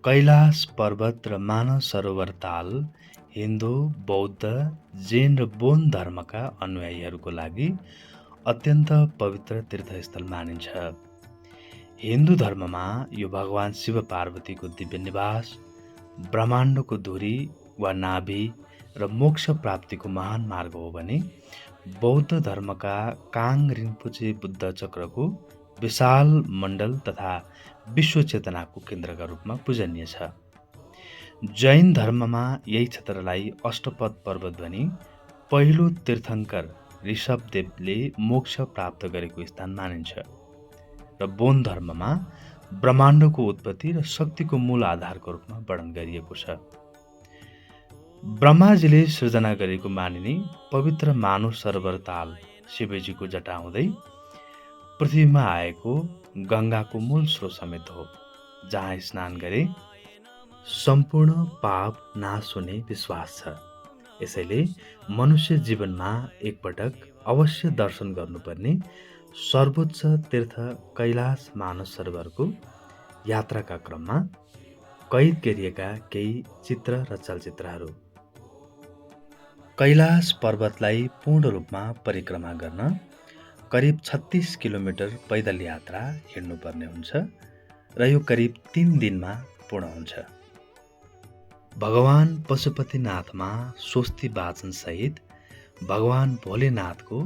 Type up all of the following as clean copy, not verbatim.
कैलाश पर्वत र मानस सरोवर ताल हिन्दू, बौद्ध, जैन र बोन धर्मका अनुयायीहरूको लागि अत्यन्त पवित्र तीर्थस्थल मानिन्छ। हिन्दू धर्ममा यो भगवान शिव पार्वतीको दिव्य निवास, ब्रह्माण्डको धुरी वा नाभि र मोक्ष प्राप्तिको महान मार्ग हो भने बौद्ध धर्मका काङ रिम्पोचे बुद्ध चक्रको विशाल मण्डल तथा विश्व चेतनाको केन्द्रका रूपमा पूजनीय छ। जैन धर्ममा यही क्षेत्रलाई अष्टपद पर्वत भनी पहिलो तीर्थङ्कर ऋषभदेवले मोक्ष प्राप्त गरेको स्थान मानिन्छ र बौद्ध धर्ममा ब्रह्माण्डको उत्पत्ति र शक्तिको मूल आधारको रूपमा वर्णन गरिएको छ। ब्रह्माजीले सृजना गरेको मानिने पवित्र मानस सरोवर ताल शिवजीको जटा हुँदै पृथ्वीमा आएको गङ्गाको मूल स्रोत समेत हो, जहाँ स्नान गरे सम्पूर्ण पाप नाश हुने विश्वास छ। यसैले मनुष्य जीवनमा एकपटक अवश्य दर्शन गर्नुपर्ने सर्वोच्च तीर्थ कैलाश मानस सरोवरको यात्राका क्रममा कैद गरिएका केही चित्र र चलचित्रहरू। कैलाश पर्वतलाई पूर्ण रूपमा परिक्रमा गर्न करिब 36 किलोमिटर पैदल यात्रा हिँड्नुपर्ने हुन्छ र यो करिब 3 दिनमा पूर्ण हुन्छ। भगवान पशुपतिनाथमा स्वस्ति वाचन सहित भगवान भोलेनाथको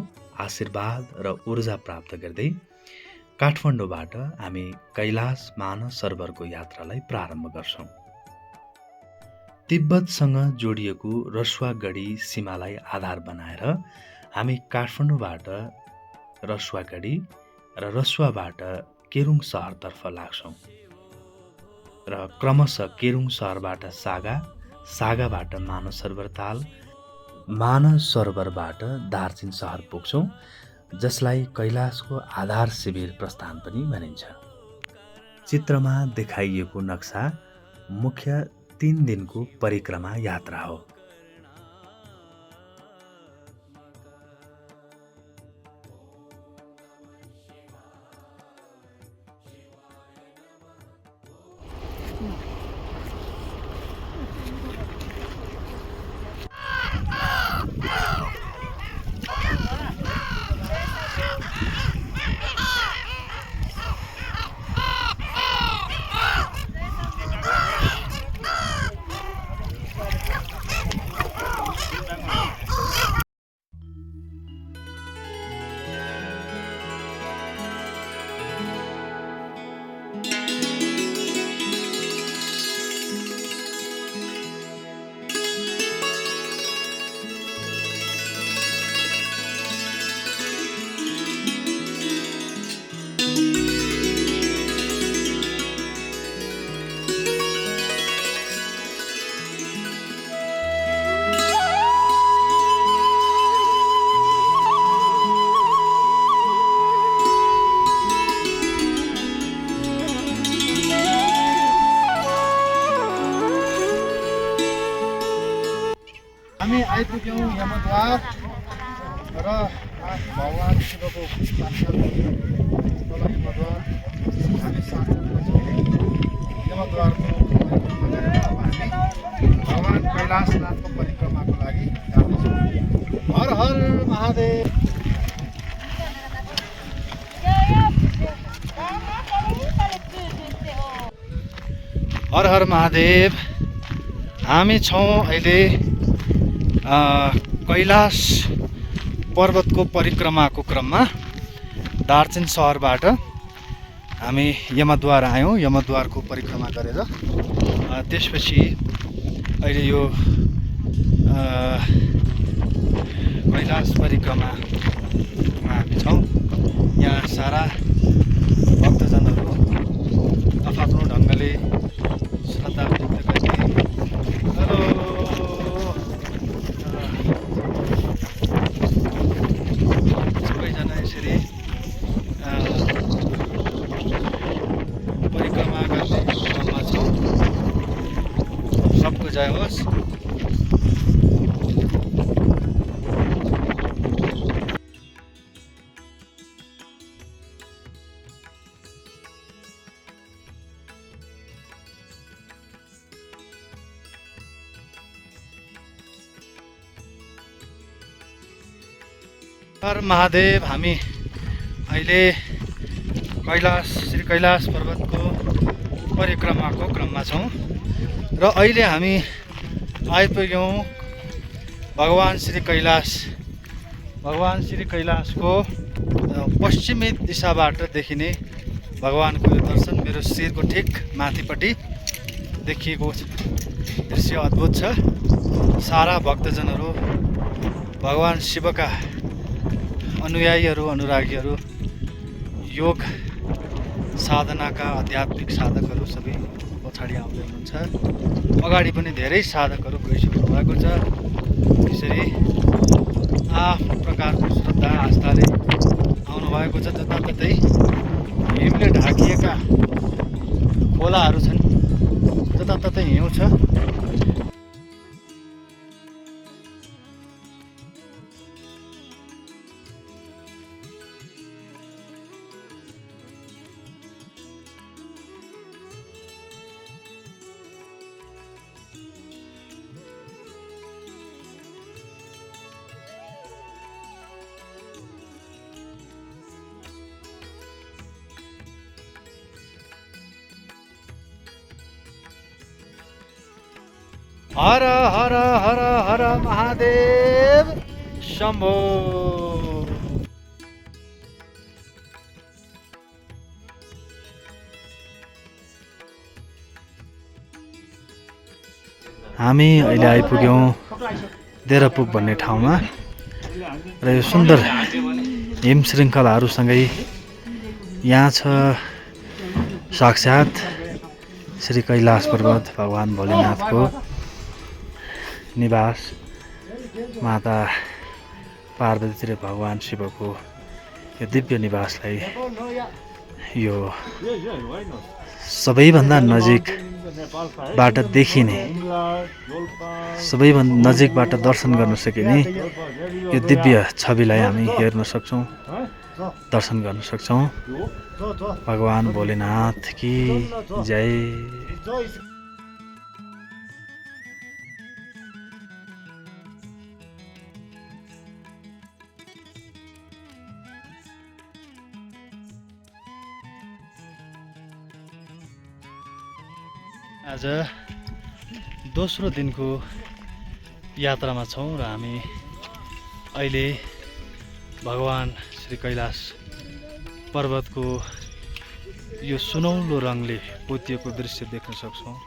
आशीर्वाद र ऊर्जा प्राप्त गर्दै काठमाडौँबाट हामी कैलाश मानस सरोवरको यात्रालाई प्रारम्भ गर्छौँ। तिब्बतसँग जोडिएको रसुवागढी सीमालाई आधार बनाएर हामी काठमाडौँबाट रसुवागढी र रसुवाबाट केरुङ सहरतर्फ लाग्छौँ र क्रमशः केरुङ सहरबाट सागा, सागाबाट मानस सरोवर ताल, मानस सरोवरबाट दार्जिलिङ सहर पुग्छौँ, जसलाई कैलाशको आधार शिविर प्रस्थान पनि भनिन्छ। चित्रमा देखाइएको नक्सा मुख्य 3 दिनको परिक्रमा यात्रा हो। हामी आइपुग्यौँ यमद्वार र भगवान शिवको यमद्वार। हामी यमद्वारको भगवान कैलाशनाथको परिक्रमाको लागि जाँदैछौँ। हर हर महादेव। हर हर महादेव। हामी छौँ अहिले कैलाश पर्वतको परिक्रमाको क्रममा दार्जिलिङ सहरबाट हामी यमद्वार आयौँ। यमद्वारको परिक्रमा गरेर त्यसपछि अहिले यो कैलाश परिक्रमामा हामी छौँ। यहाँ सारा भक्तजनहरू आफ्नो ढङ्गले श्रद्धा व्यक्त गर्दै सबैजना यसरी परिक्रमा गर्ने क्रममा छौँ। सबको जय होस्। हर महादेव। हामी अहिले श्री कैलाश पर्वतको परिक्रमाको क्रममा छौँ र अहिले हामी आइपुग्यौँ भगवान श्री कैलाशको पश्चिमी दिशाबाट देखिने भगवानको यो दर्शन मेरो शिरको ठिक माथिपट्टि देखिएको दृश्य अद्भुत छ। सारा भक्तजनहरू भगवान शिवका अनुयायीहरू अनुरागीहरू योग साधनाका आध्यात्मिक साधकहरू सबै पछाडि आउँदै हुनुहुन्छ। अगाडि पनि धेरै साधकहरू गइसक्नु भएको छ। यसरी आफ्नो प्रकारको श्रद्धा आस्थाले आउनुभएको छ। जताततै हिमले ढाकिएका खोलाहरू छन्, जताततै हिउँ छ। हर हर हर हर महादेव शम्भो। हामी अहिले आइपुग्यौँ देरपुग भन्ने ठाउँमा र यो सुन्दर हिम श्रृङ्खलाहरूसँगै यहाँ छ साक्षात् श्री कैलाश पर्वत भगवान भोलेनाथको निवास, माता पार्वती र भगवान शिवको यो दिव्य निवासलाई यो सबैभन्दा नजिकबाट देखिने, सबैभन्दा नजिकबाट दर्शन गर्न सकिने यो दिव्य छविलाई हामी हेर्न सक्छौँ, दर्शन गर्न सक्छौँ। भगवान भोलेनाथ की जय। आज दोस्रो दिनको यात्रामा छौँ र हामी अहिले भगवान श्री कैलाश पर्वतको यो सुनौलो रङले पोतिएको दृश्य देख्न सक्छौँ।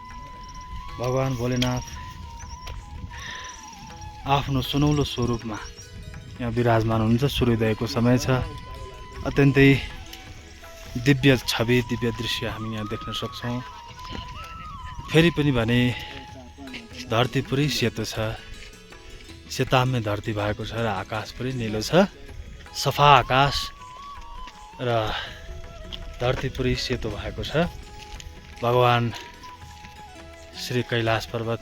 भगवान भोलेनाथ आफ्नो सुनौलो स्वरूपमा यहाँ विराजमान हुनुहुन्छ। सूर्योदयको समय छ। अत्यन्तै दिव्य छवि, दिव्य दृश्य हामी यहाँ देख्न सक्छौँ। फेरि पनि भने धरती पुरै सेतो छ, सेताम्य धरती भएको छ र आकाश पनि निलो छ, सफा आकाश र धरती पुरै सेतो भएको छ। भगवान श्री कैलाश पर्वत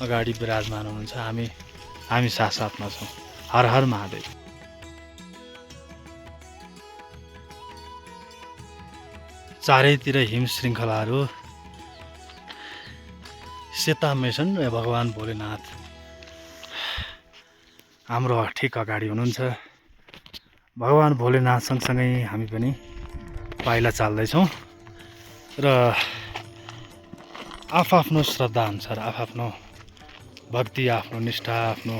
अगाडि विराजमान हुनुहुन्छ। हामी साथसाथमा छौँ। हर हर महादेव। चारैतिर हिम श्रृङ्खलाहरू सेताम्य छन् र भगवान भोलेनाथ हाम्रो ठिक अगाडि हुनुहुन्छ। भगवान भोलेनाथ सँगसँगै हामी पनि पाइला चाल्दैछौँ र आफ्नो श्रद्धा अनुसार आफ्नो भक्ति, आफ्नो निष्ठा, आफ्नो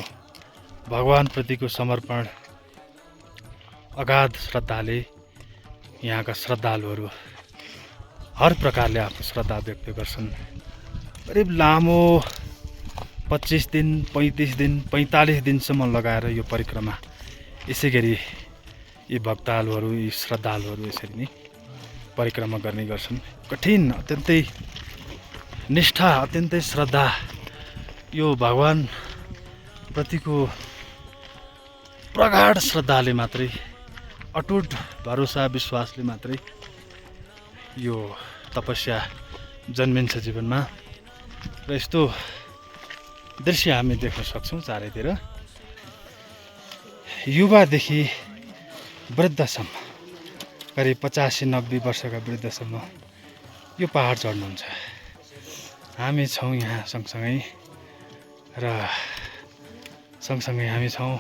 भगवानप्रतिको समर्पण, अगाध श्रद्धाले यहाँका श्रद्धालुहरू हर प्रकारले आफ्नो श्रद्धा व्यक्त गर्छन्। करिब लामो 25 दिन, 35 दिन, 45 दिनसम्म लगाएर यो परिक्रमा यसै गरी यी भक्तालुहरू, यी श्रद्धालुहरू यसरी नै परिक्रमा गर्ने गर्छन्। कठिन, अत्यन्तै निष्ठा, अत्यन्तै श्रद्धा, यो भगवान प्रतिको प्रगाढ श्रद्धाले मात्रै, अटुट भरोसा विश्वासले मात्रै यो तपस्या जन्मिन्छ जीवनमा। र यस्तो दृश्य हामी देख्न सक्छौँ चारैतिर। युवादेखि वृद्धसम्म, करिब 85-90 वर्षका वृद्धसम्म यो पहाड चढ्नुहुन्छ। हामी छौँ यहाँ सँगसँगै र सँगसँगै हामी छौँ।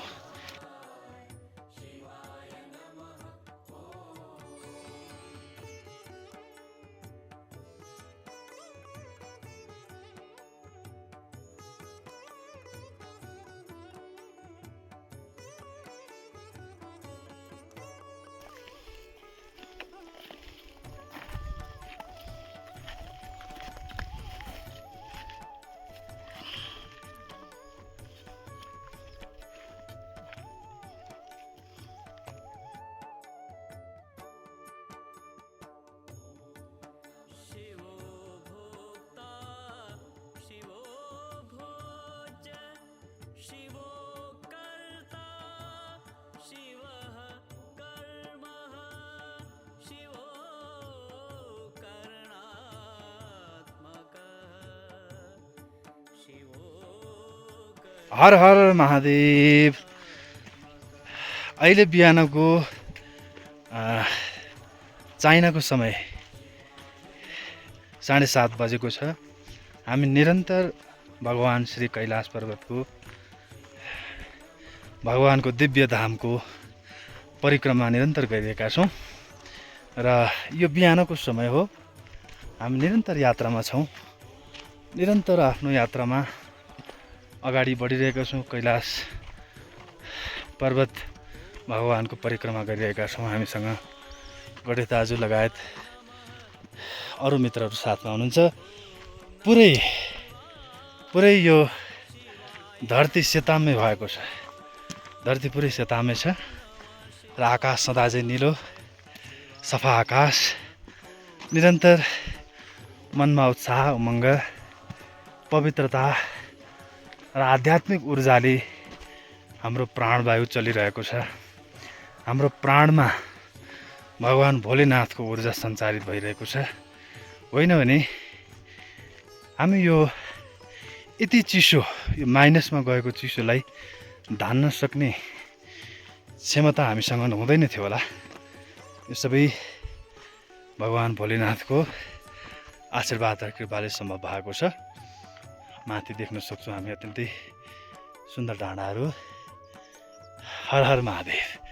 हर हर महादेव। अहिले बिहानको चाइनाको समय 7:30 बजेको छ। हामी निरन्तर भगवान श्री कैलाश पर्वतको भगवानको दिव्य धामको परिक्रमा निरन्तर गरिरहेका छौँ र यो बिहानको समय हो। हामी निरन्तर यात्रामा छौँ, निरन्तर आफ्नो यात्रामा अगाडि बढिरहेका छौँ। कैलाश पर्वत भगवानको परिक्रमा गरिरहेका छौँ। हामीसँग गणेश दाजु लगायत अरू मित्रहरू साथमा हुनुहुन्छ। पुरै यो धरती सेताम्य भएको छ। धरती पुरै सेताम्य छ र आकाश सदा चाहिँ निलो सफा आकाश। निरन्तर मनमा उत्साह उमङ्ग पवित्रता र आध्यात्मिक ऊर्जाले हाम्रो प्राणवायु चलिरहेको छ। हाम्रो प्राणमा भगवान भोलेनाथको ऊर्जा सञ्चारित भइरहेको छ। होइन भने हामी यो यति चिसो, यो माइनसमा गएको चिसोलाई धान्न सक्ने क्षमता हामीसँग हुँदैन थियो होला। यो सबै भगवान भोलेनाथको आशीर्वाद र कृपाले सम्भव भएको छ। माथि देख्न सक्छौँ हामी अत्यन्तै सुन्दर डाँडाहरू। हर हर महादेव।